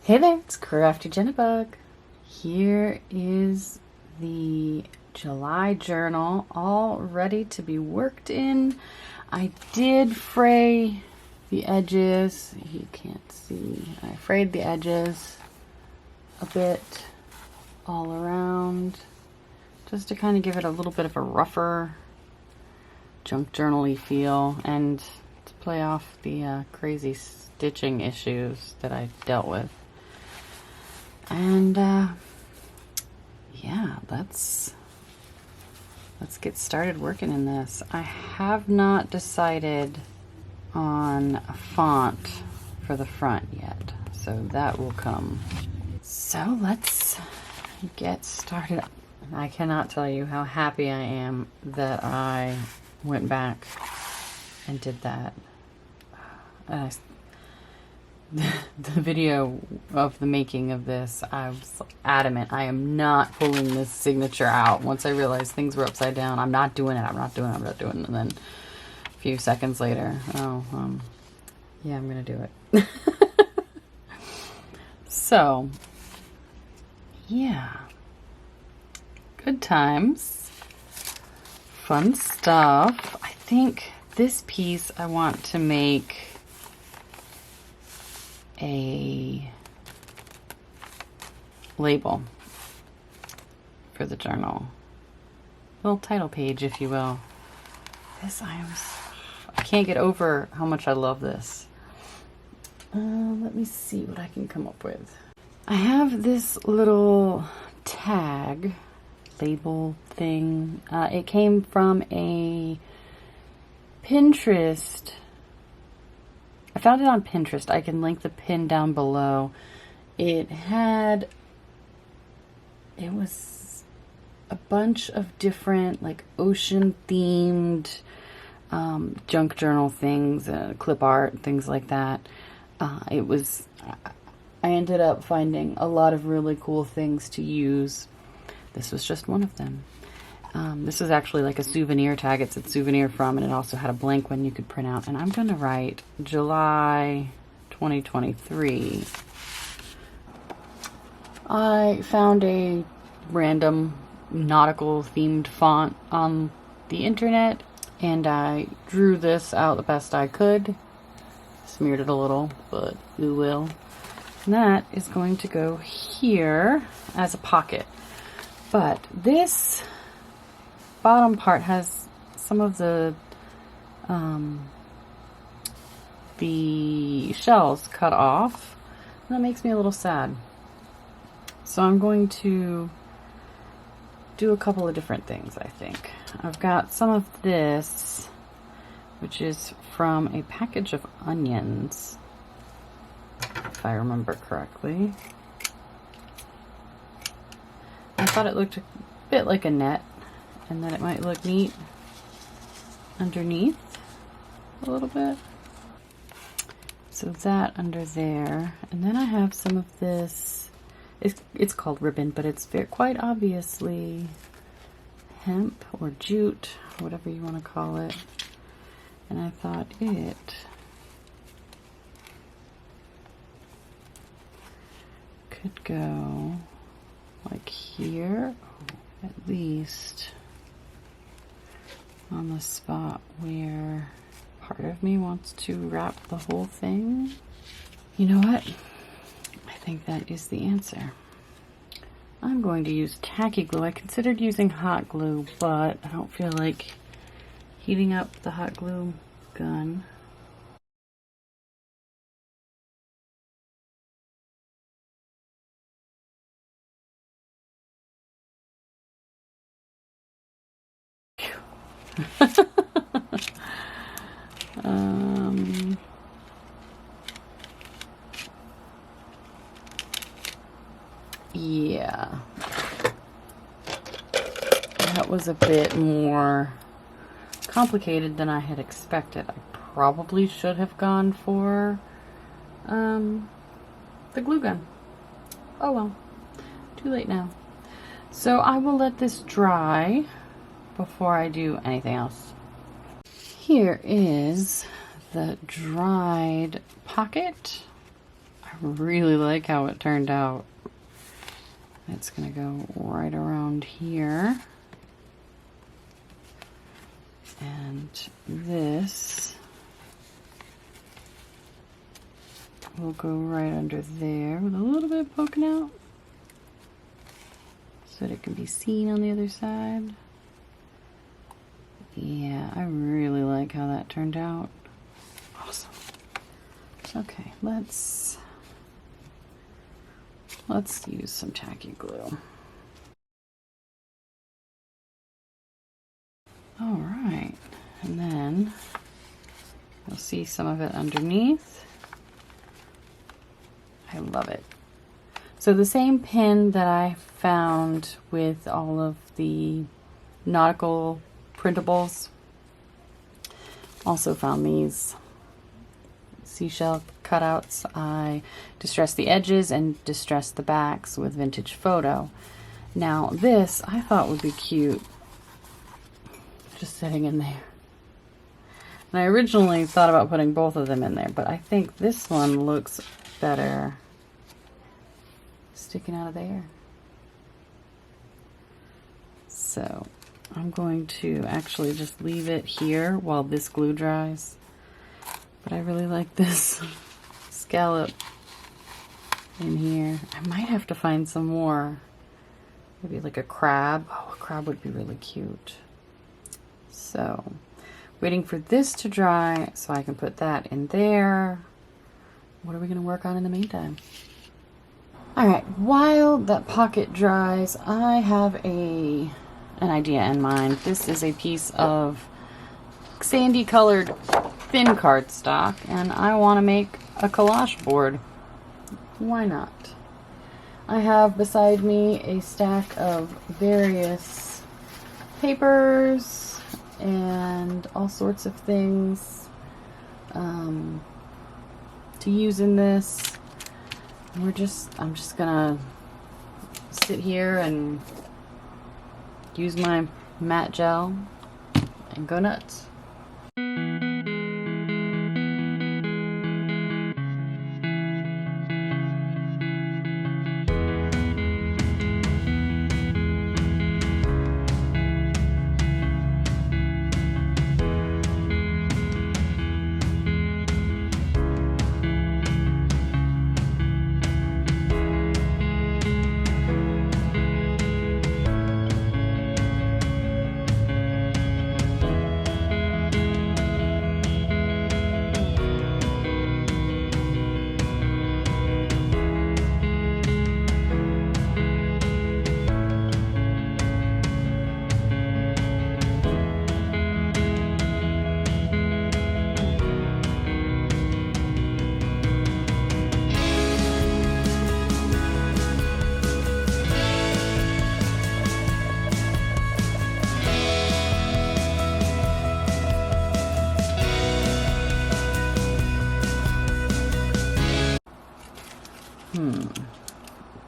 Hey there, it's Crafty Jennybug. Here is the July journal all ready to be worked in. I did fray the edges. You can't see. I frayed the edges a bit all around just to kind of give it a little bit of a rougher junk journal-y feel and to play off the crazy stitching issues that I dealt with. And yeah, let's get started working in this. I have not decided on a font for the front yet, so that will come. So let's get started. I cannot tell you how happy I am that I went back and did that. The video of the making of this, I was adamant I am not pulling this signature out. Once I realized things were upside down, I'm not doing it. And then a few seconds later, yeah, I'm gonna do it. So yeah, good times, fun stuff. I think this piece I want to make a label for the journal, little title page, if you will. This I can't get over how much I love this. Let me see what I can come up with. I have this little tag label thing. It came from a Pinterest. I found it on Pinterest. I can link the pin down below. It was a bunch of different like ocean themed junk journal things, clip art, things like that. I ended up finding a lot of really cool things to use. This was just one of them. This is actually like a souvenir tag. It said souvenir from, and it also had a blank one you could print out. And I'm going to write July 2023. I found a random nautical themed font on the internet, and I drew this out the best I could. Smeared it a little, but you will. And that is going to go here as a pocket. But this bottom part has some of the shells cut off, and that makes me a little sad. So I'm going to do a couple of different things, I think. I've got some of this, which is from a package of onions, if I remember correctly. I thought it looked a bit like a net, and then it might look neat underneath a little bit. So that under there. And then I have some of this, it's called ribbon, but it's quite obviously hemp or jute, whatever you want to call it. And I thought it could go like here, at least on the spot where part of me wants to wrap the whole thing. You know what? I think that is the answer. I'm going to use tacky glue. I considered using hot glue, but I don't feel like heating up the hot glue gun. Yeah, that was a bit more complicated than I had expected. I probably should have gone for the glue gun. Oh well, too late now. So I will let this dry before I do anything else. Here is the dried pocket. I really like how it turned out. It's gonna go right around here. And this will go right under there with a little bit poking out so that it can be seen on the other side. Yeah, I really like how that turned out. Awesome. Okay, let's use some tacky glue. All right, and then you'll see some of it underneath. I love it. So the same pin that I found with all of the nautical printables, also found these seashell cutouts. I distressed the edges and distressed the backs with Vintage Photo. Now this I thought would be cute just sitting in there. And I originally thought about putting both of them in there, but I think this one looks better sticking out of there. So I'm going to actually just leave it here while this glue dries. But I really like this scallop in here. I might have to find some more. Maybe like a crab. Oh, a crab would be really cute. So, waiting for this to dry so I can put that in there. What are we going to work on in the meantime? Alright, while that pocket dries, I have an idea in mind. This is a piece of sandy colored thin cardstock, and I want to make a collage board. Why not? I have beside me a stack of various papers and all sorts of things to use in this. I'm just gonna sit here and use my matte gel and go nuts.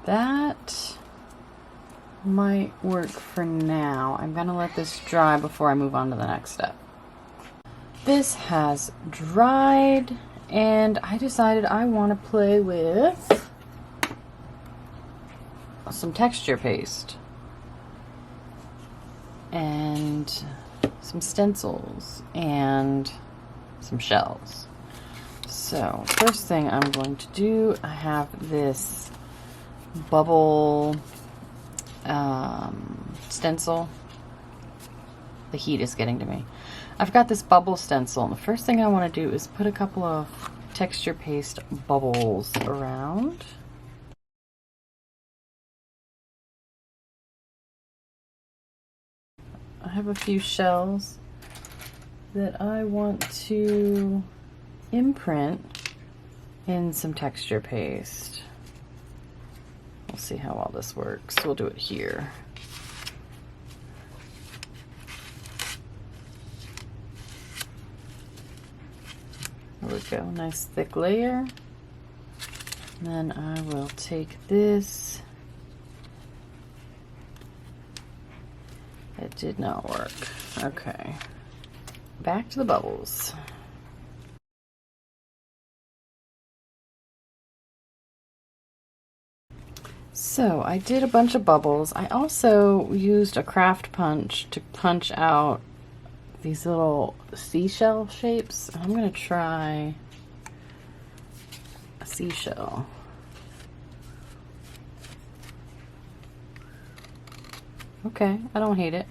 That might work for now. I'm gonna let this dry before I move on to the next step. This has dried, and I decided I want to play with some texture paste and some stencils and some shells. So first thing I'm going to do, I have this bubble stencil. The heat is getting to me. I've got this bubble stencil, and the first thing I want to do is put a couple of texture paste bubbles around. I have a few shells that I want to imprint in some texture paste. We'll see how all this works. We'll do it here. There we go, nice thick layer. And then I will take this. It did not work. Okay. Back to the bubbles. So I did a bunch of bubbles. I also used a craft punch to punch out these little seashell shapes. I'm gonna try a seashell. Okay, I don't hate it.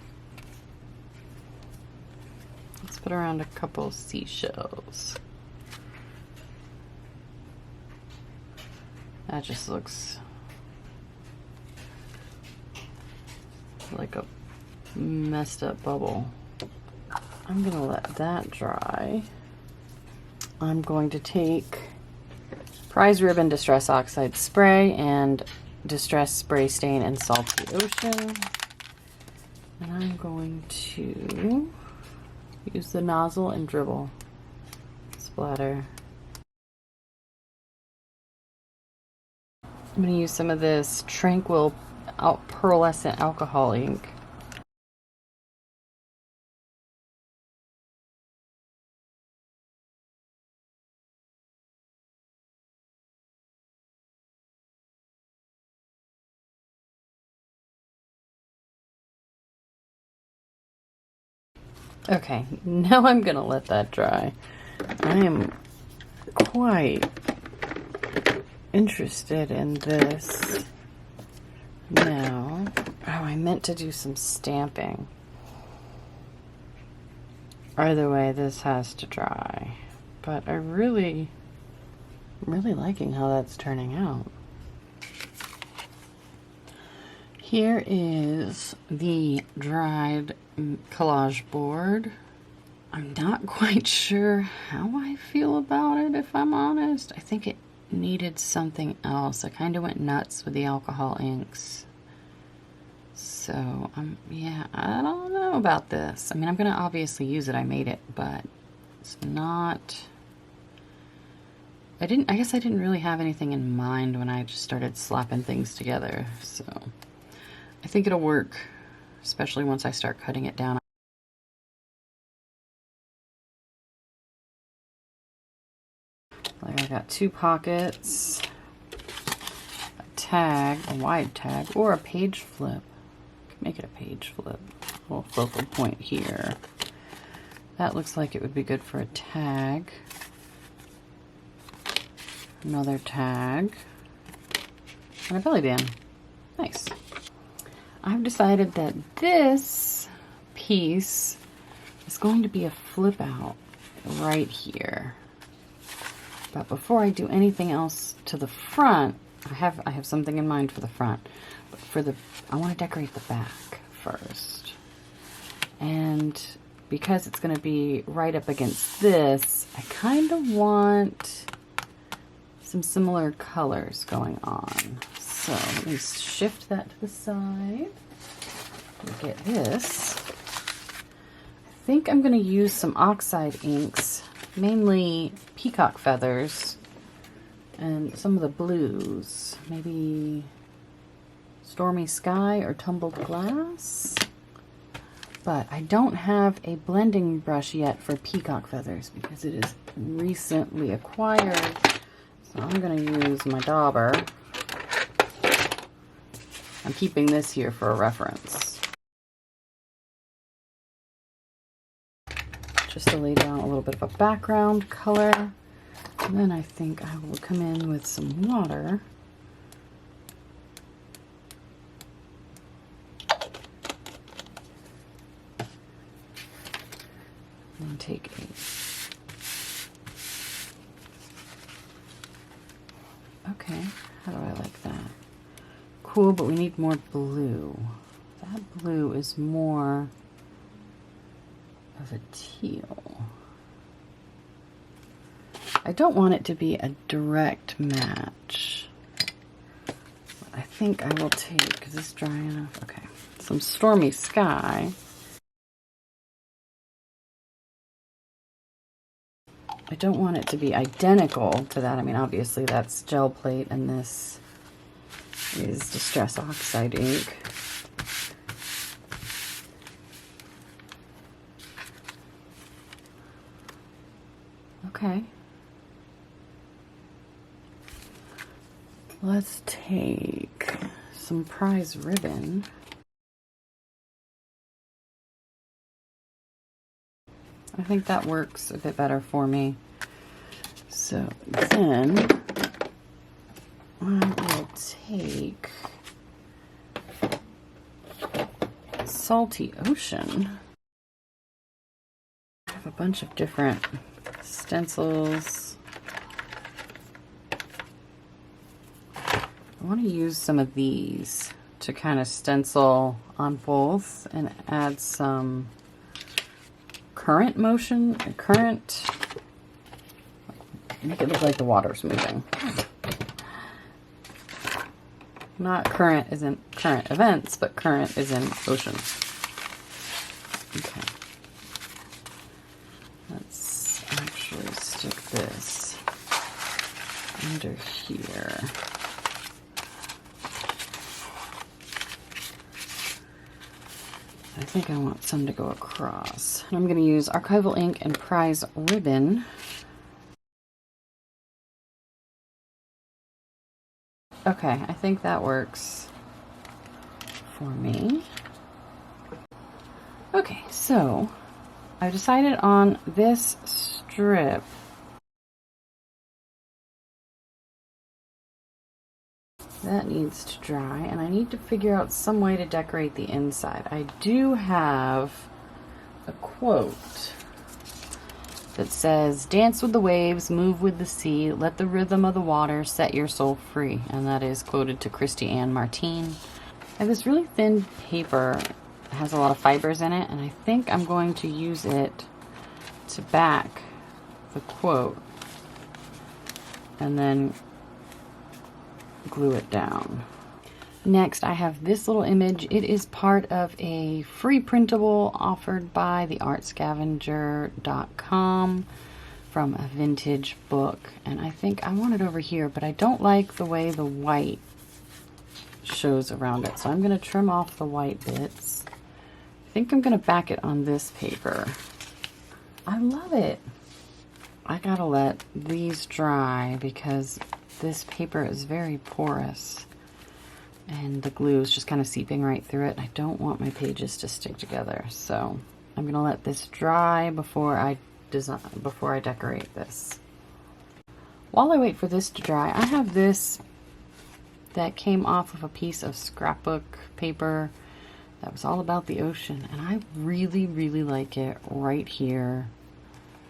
Let's put around a couple seashells. That just looks like a messed up bubble. I'm gonna let that dry. I'm going to take Prize Ribbon Distress Oxide Spray and Distress Spray Stain and Salty Ocean. And I'm going to use the nozzle and dribble. Splatter. I'm going to use some of this Tranquil Pearlescent Alcohol ink. Okay, now I'm going to let that dry. I am quite interested in this now. Oh, I meant to do some stamping. Either way, this has to dry. But I'm really liking how that's turning out. Here is the dried collage board. I'm not quite sure how I feel about it, if I'm honest. I think it needed something else. I kind of went nuts with the alcohol inks. So, yeah, I don't know about this. I mean, I'm going to obviously use it. I made it, but it's not... I guess I didn't really have anything in mind when I just started slapping things together. So, I think it'll work, especially once I start cutting it down. Like I got 2 pockets, a tag, a wide tag, or a page flip. I could make it a page flip. A little focal point here. That looks like it would be good for a tag. Another tag. And a belly band. Nice. I've decided that this piece is going to be a flip out right here. But before I do anything else to the front, I have something in mind for the front. But I want to decorate the back first. And because it's going to be right up against this, I kind of want some similar colors going on. So let me shift that to the side. Get this. I think I'm going to use some oxide inks, mainly peacock feathers and some of the blues. Maybe Stormy Sky or Tumbled Glass. But I don't have a blending brush yet for peacock feathers because it is recently acquired. So I'm going to use my dauber. I'm keeping this here for a reference. Just to lay down a little bit of a background color. And then I think I will come in with some water. And take okay, how do I like that? Cool, but we need more blue. That blue is more of a teal. I don't want it to be a direct match. But I think I will take, is this dry enough? Okay, some Stormy Sky. I don't want it to be identical to that. I mean, obviously that's gel plate and this is Distress Oxide ink. Okay. Let's take some prize ribbon. I think that works a bit better for me. So then I will take Salty Ocean. I have a bunch of different stencils. I want to use some of these to kind of stencil on both and add some current motion, make it look like the water's moving. Not current as in current events, but current as in ocean. Okay. Let's actually stick this under here. I think I want some to go across. I'm going to use archival ink and prize ribbon. Okay, I think that works for me. Okay, so I decided on this strip. That needs to dry, and I need to figure out some way to decorate the inside. I do have a quote that says, "Dance with the waves, move with the sea, let the rhythm of the water set your soul free." And that is quoted to Christy Ann Martine. I have this really thin paper. It has a lot of fibers in it, and I think I'm going to use it to back the quote and then glue it down. Next, I have this little image. It is part of a free printable offered by theartscavenger.com from a vintage book. And I think I want it over here, but I don't like the way the white shows around it. So I'm going to trim off the white bits. I think I'm going to back it on this paper. I love it. I gotta let these dry because this paper is very porous. And the glue is just kind of seeping right through it. I don't want my pages to stick together, so I'm gonna let this dry before I decorate this. While I wait for this to dry, I have this that came off of a piece of scrapbook paper that was all about the ocean, and I really, really like it right here,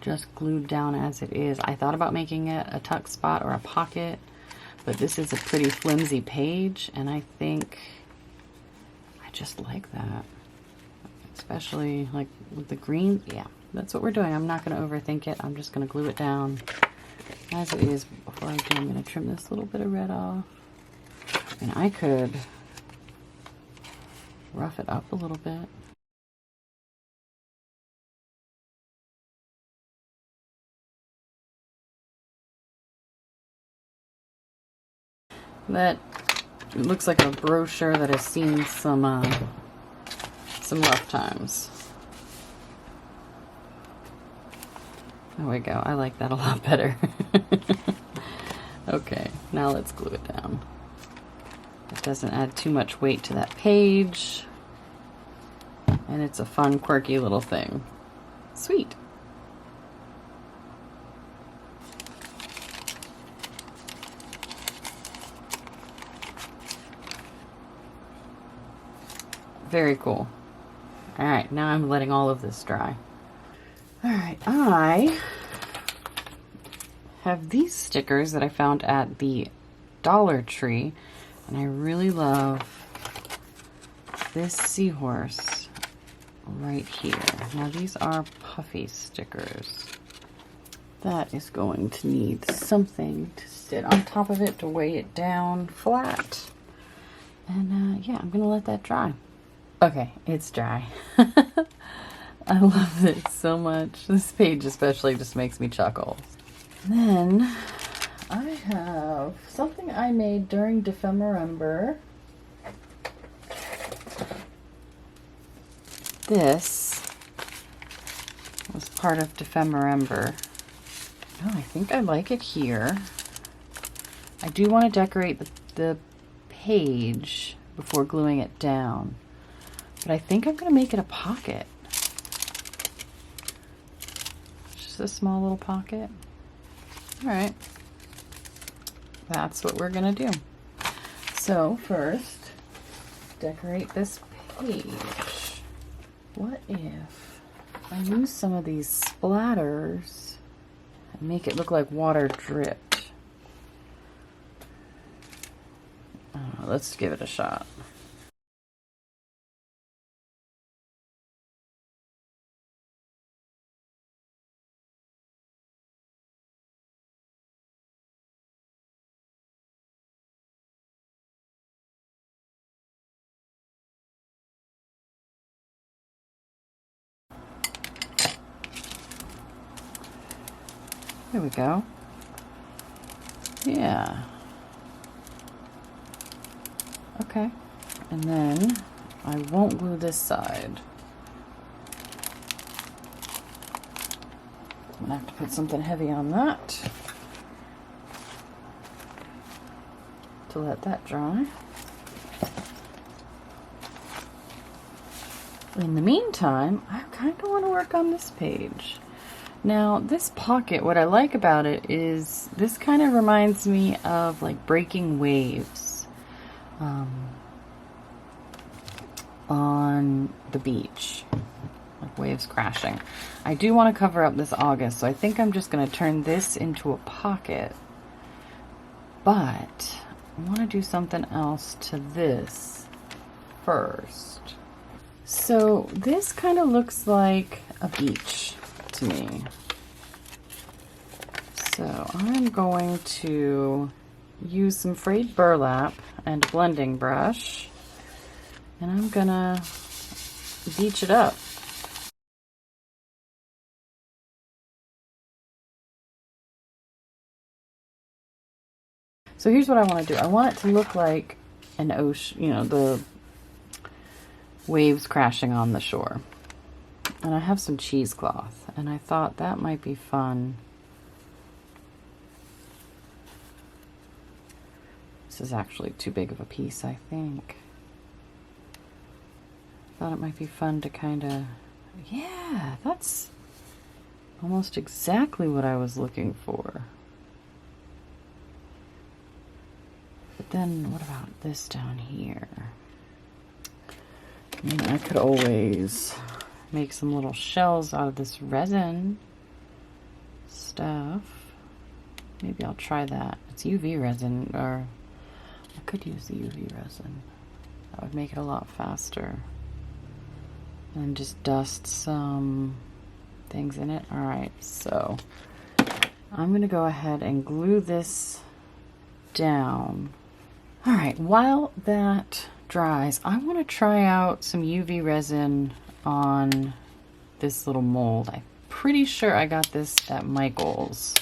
just glued down as it is. I thought about making it a tuck spot or a pocket, but this is a pretty flimsy page, and I think I just like that. Especially like with the green. Yeah, that's what we're doing. I'm not going to overthink it. I'm just going to glue it down as it is. Before I do, I'm going to trim this little bit of red off. And I could rough it up a little bit. That it looks like a brochure that has seen some rough times. There we go. I like that a lot better. Okay, now let's glue it down. It doesn't add too much weight to that page. And it's a fun, quirky little thing. Sweet. Very cool. All right, now I'm letting all of this dry. All right, I have these stickers that I found at the Dollar Tree, and I really love this seahorse right here. Now these are puffy stickers. That is going to need something to sit on top of it to weigh it down flat. And yeah, I'm gonna let that dry. Okay, it's dry. I love this so much. This page especially just makes me chuckle. Then I have something I made during Defemember. This was part of Defemember. Oh, I think I like it here. I do want to decorate the page before gluing it down. But I think I'm going to make it a pocket. Just a small little pocket. All right. That's what we're going to do. So first, decorate this page. What if I use some of these splatters and make it look like water dripped? Let's give it a shot. There we go. Yeah. Okay. And then I won't glue this side. I'm gonna have to put something heavy on that to let that dry. In the meantime, I kind of want to work on this page. Now, this pocket, what I like about it is this kind of reminds me of like breaking waves on the beach, like waves crashing. I do want to cover up this August, so I think I'm just going to turn this into a pocket, but I want to do something else to this first. So this kind of looks like a beach to me. So I'm going to use some frayed burlap and a blending brush, and I'm gonna beach it up. So here's what I want to do. I want it to look like an ocean, you know, the waves crashing on the shore. And I have some cheesecloth, and I thought that might be fun. This is actually too big of a piece, I think. Thought it might be fun to kind of, yeah, that's almost exactly what I was looking for. But then what about this down here? I mean, I could always make some little shells out of this resin stuff. Maybe I'll try that. It's UV resin, or I could use the UV resin. That would make it a lot faster. And just dust some things in it. All right, so I'm gonna go ahead and glue this down. All right, while that dries, I want to try out some UV resin on this little mold. I'm pretty sure I got this at Michael's.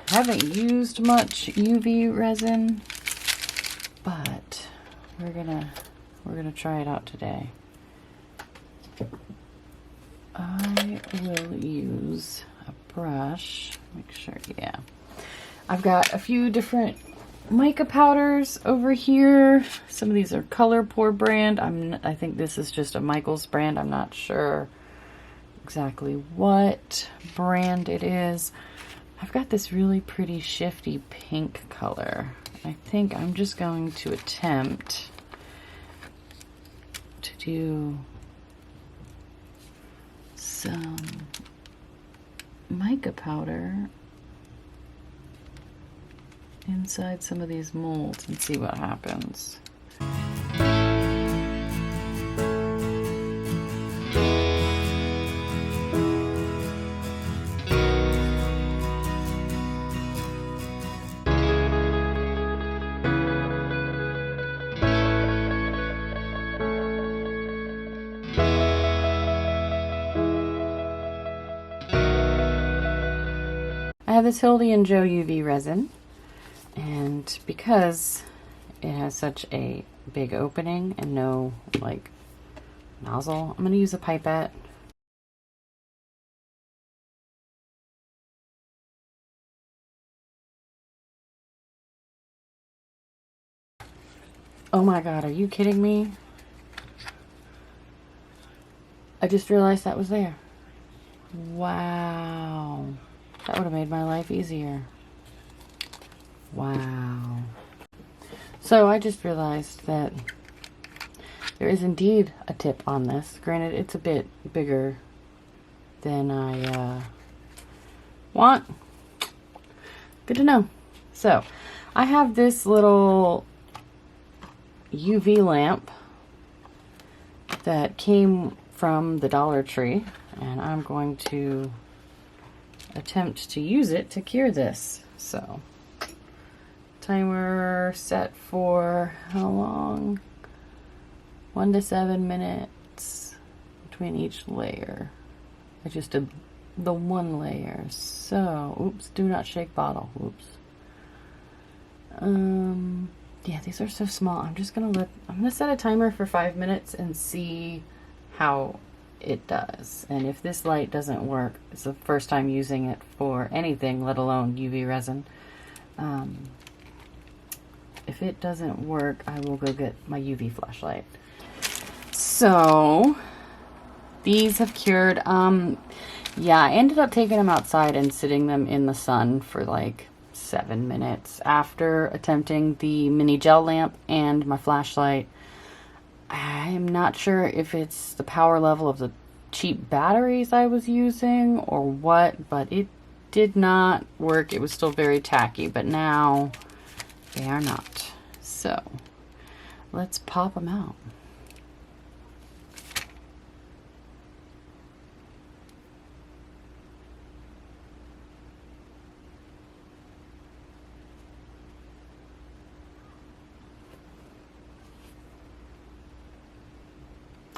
I haven't used much UV resin, but we're gonna try it out today. I will use a brush. Make sure, yeah. I've got a few different mica powders over here. Some of these are Colorpore brand. I think this is just a Michael's brand. I'm not sure exactly what brand it is. I've got this really pretty shifty pink color. I think I'm just going to attempt to do some mica powder inside some of these molds and see what happens. I have this Hildy and Joe UV resin, and because it has such a big opening and no like nozzle, I'm going to use a pipette. Oh my God, are you kidding me? I just realized that was there. Wow. That would have made my life easier. Wow. So I just realized that there is indeed a tip on this. Granted, it's a bit bigger than I want. Good to know. So I have this little UV lamp that came from the Dollar Tree, and I'm going to attempt to use it to cure this. So timer set for how long? 1 to 7 minutes between each layer. I just did the one layer. So, oops, do not shake bottle. Oops. Yeah, these are so small. I'm gonna set a timer for 5 minutes and see how it does. And if this light doesn't work, it's the first time using it for anything, let alone UV resin. If it doesn't work, I will go get my UV flashlight. So these have cured. Yeah, I ended up taking them outside and sitting them in the sun for like 7 minutes after attempting the mini gel lamp and my flashlight. I'm not sure if it's the power level of the cheap batteries I was using or what, but it did not work. It was still very tacky, but now they are not. So let's pop them out.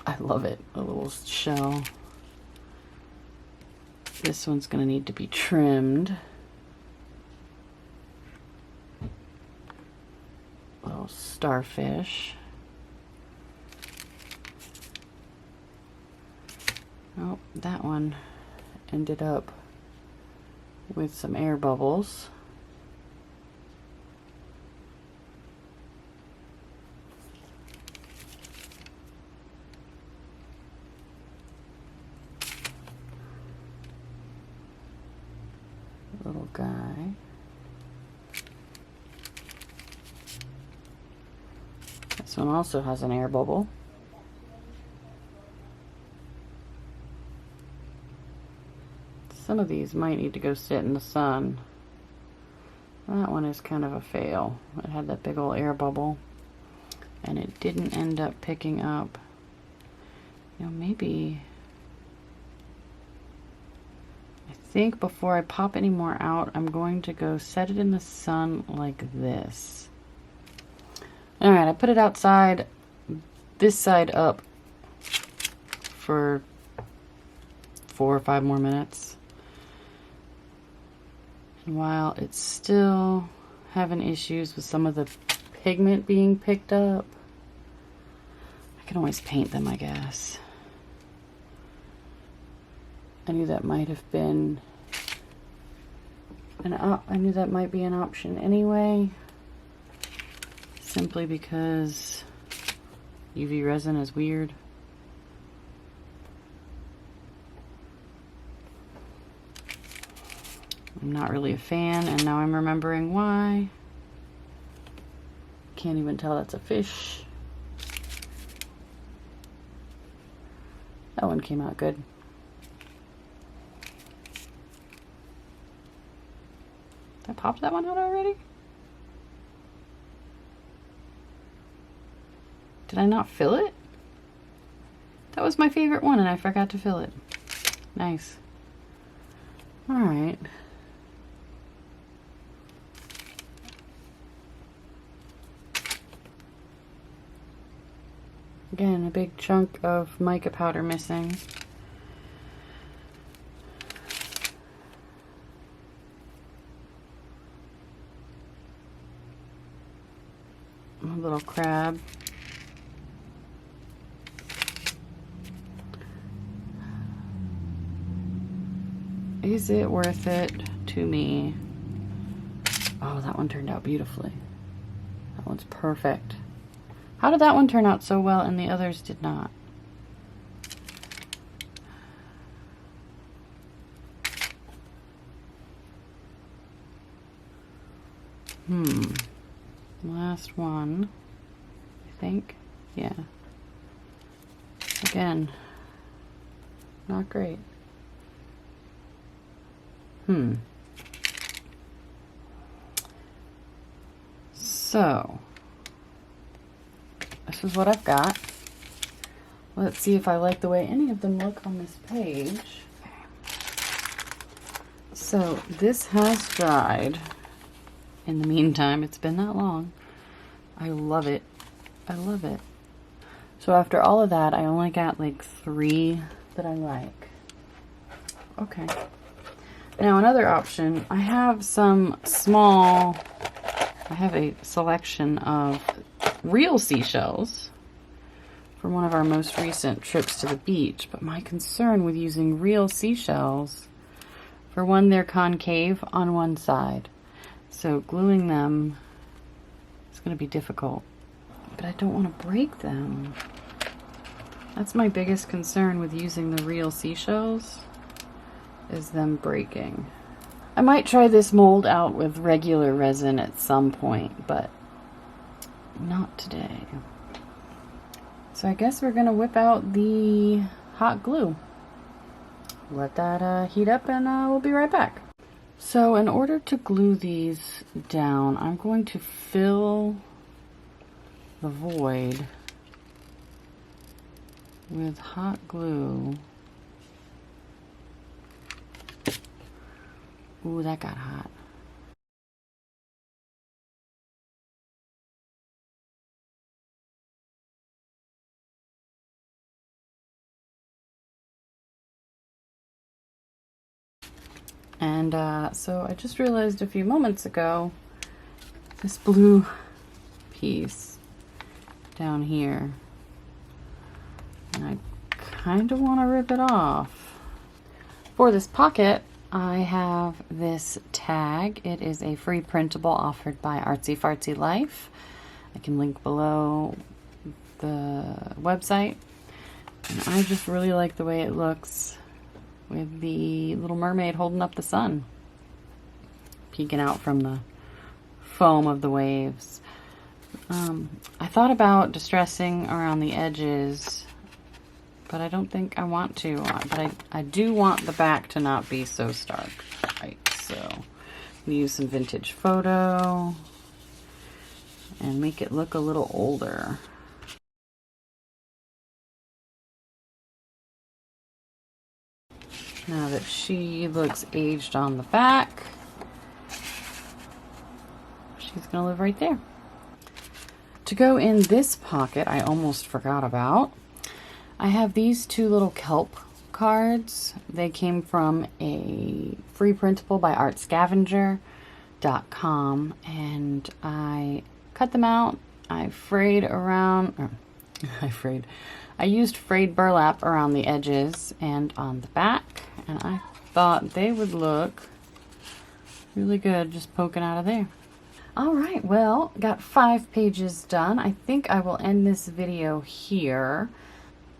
I love it, a little shell. This one's gonna need to be trimmed. Little starfish. Oh, that one ended up with some air bubbles. Little guy. This one also has an air bubble. Some of these might need to go sit in the sun. That one is kind of a fail. It had that big old air bubble and it didn't end up picking up. You know, maybe I think before I pop any more out, I'm going to go set it in the sun like this. All right, I put it outside, this side up for 4 or 5 more minutes. And while it's still having issues with some of the pigment being picked up, I can always paint them, I guess. I knew that might have been I knew that might be an option anyway, simply because UV resin is weird. I'm not really a fan, and now I'm remembering why. Can't even tell that's a fish. That one came out good. I popped that one out already? Did I not fill it? That was my favorite one and I forgot to fill it. Nice. Alright. Again, a big chunk of mica powder missing. A little crab. Is it worth it to me? Oh, that one turned out beautifully. That one's perfect. How did that one turn out so well and the others did not? Last one, I think. Yeah. Again, not great. So, this is what I've got. Let's see if I like the way any of them look on this page. So, this has dried. In the meantime, it's been that long. I love it. I love it. So after all of that, I only got like 3 that I like. Okay. Now another option, I have a selection of real seashells from one of our most recent trips to the beach. But my concern with using real seashells, for one, they're concave on one side. So gluing them is going to be difficult. But I don't want to break them. That's my biggest concern with using the real seashells, is them breaking. I might try this mold out with regular resin at some point, but not today. So I guess we're going to whip out the hot glue. Let that heat up and we'll be right back. So in order to glue these down, I'm going to fill the void with hot glue. Ooh, that got hot. And so I just realized a few moments ago, this blue piece down here, and I kind of want to rip it off. For this pocket, I have this tag. It is a free printable offered by Artsy Fartsy Life. I can link below the website. And I just really like the way it looks with the little mermaid holding up the sun, peeking out from the foam of the waves. I thought about distressing around the edges, but I don't think I want to. But I do want the back to not be so stark. Right, so I'm going to use some vintage photo and make it look a little older. Now that she looks aged on the back, she's going to live right there. To go in this pocket, I almost forgot about, I have these 2 little kelp cards. They came from a free printable by artscavenger.com, and I cut them out. I used frayed burlap around the edges and on the back, and I thought they would look really good just poking out of there. All right, well, got 5 pages done. I think I will end this video here.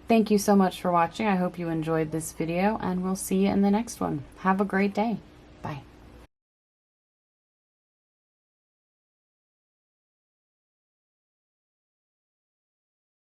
Thank you so much for watching. I hope you enjoyed this video, and we'll see you in the next one. Have a great day. Bye.